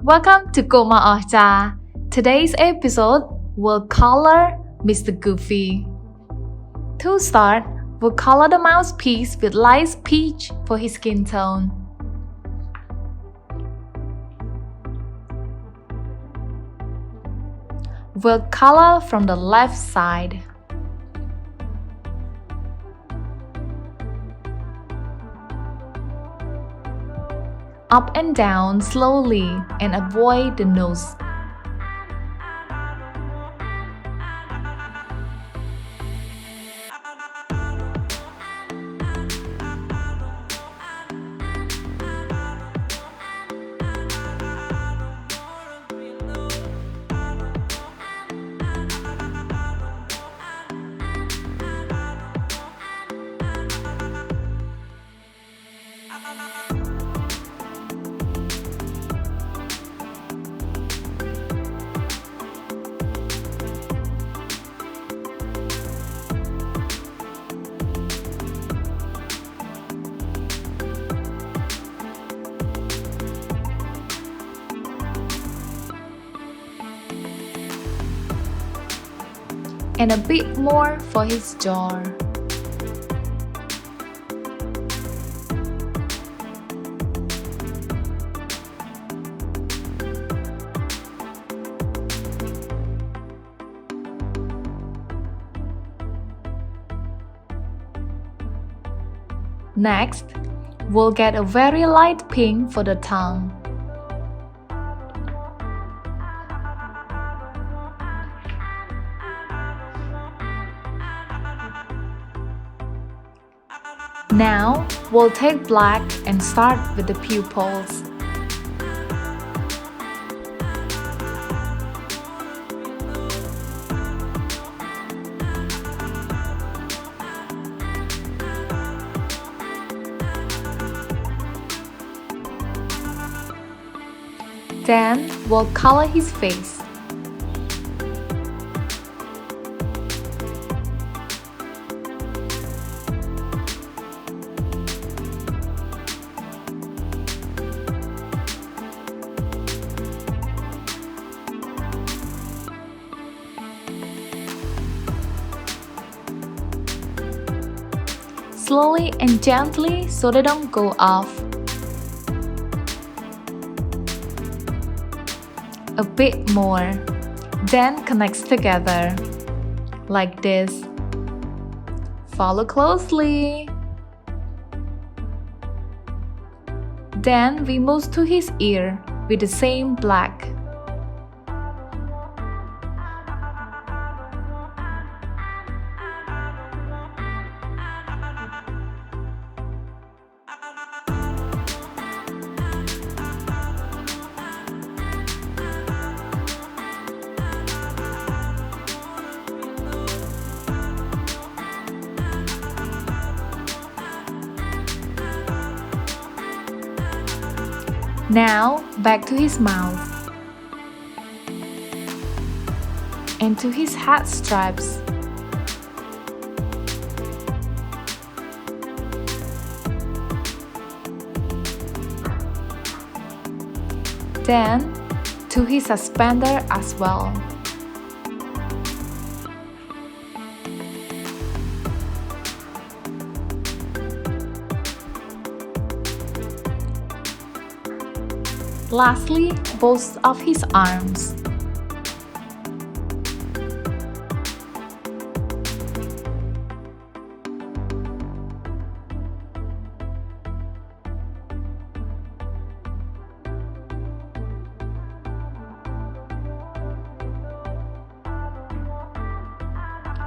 Welcome to Koma Ohja. Today's episode will color Mr. Goofy. To start, we'll color the mouthpiece with light peach for his skin tone. We'll color from the left side. Up and down slowly and avoid the nose. And a bit more for his jaw. Next, we'll get a very light pink for the tongue. Now, we'll take black and start with the pupils. Then, we'll color his face. Slowly and gently so they don't go off. A bit more, then connects together, like this. Follow closely. Then we move to his ear with the same black. Now, back to his mouth and to his hat straps. Then, to his suspender as well. Lastly, both of his arms.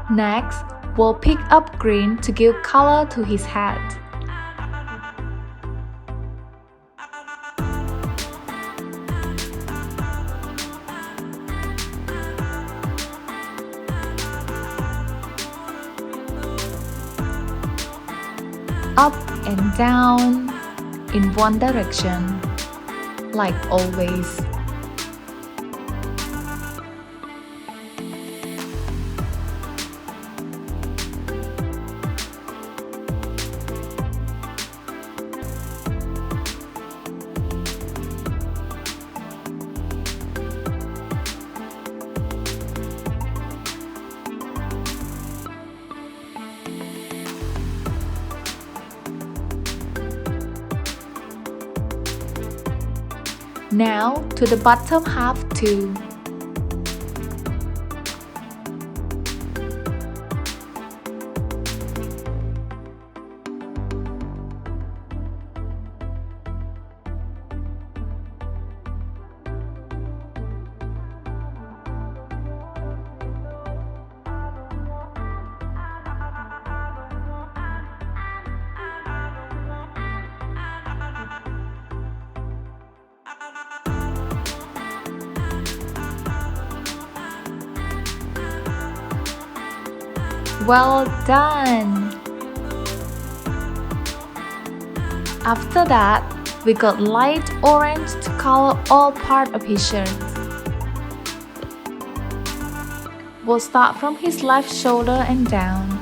Next, we'll pick up green to give color to his hat. Up and down in one direction, like always. Now to the bottom half too. Well done! After that, we got light orange to color all part of his shirt. We'll start from his left shoulder and down.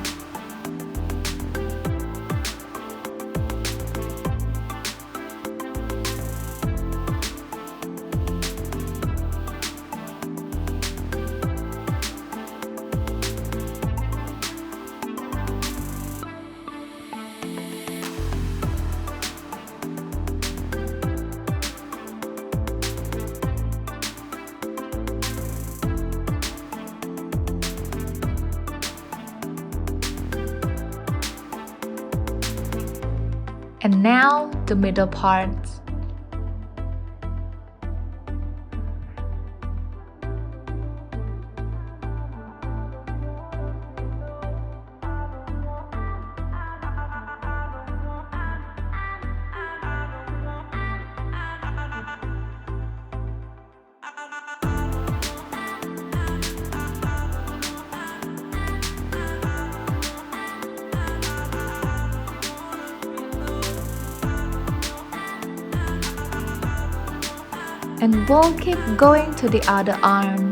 And now the middle part. And we'll keep going to the other arm.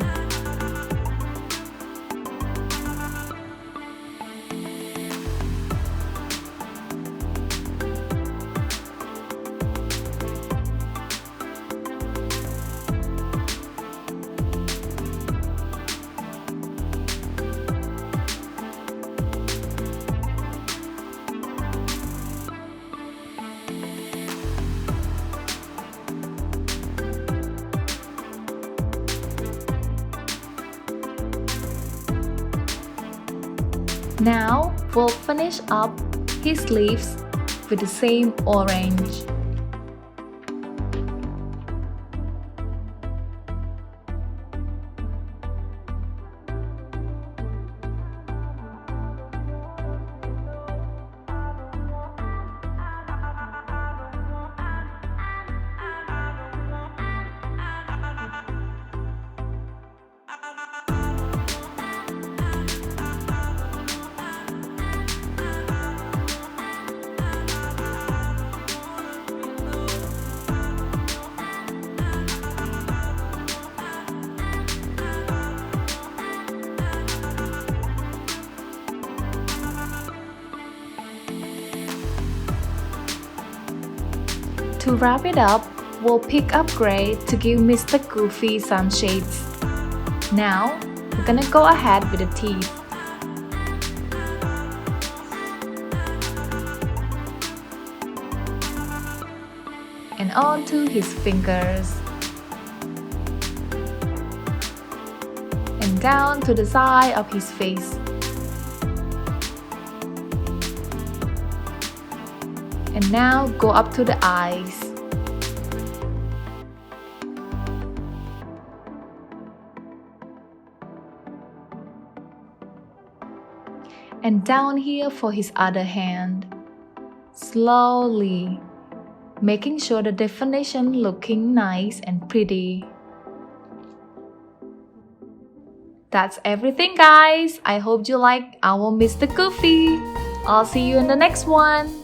Now we'll finish up his sleeves with the same orange. To wrap it up, we'll pick up gray to give Mr. Goofy some shades. Now, we're gonna go ahead with the teeth. And on to his fingers. And down to the side of his face. And now go up to the eyes. And down here for his other hand. Slowly, making sure the definition looking nice and pretty. That's everything, guys. I hope you like our Mr. Goofy. I'll see you in the next one.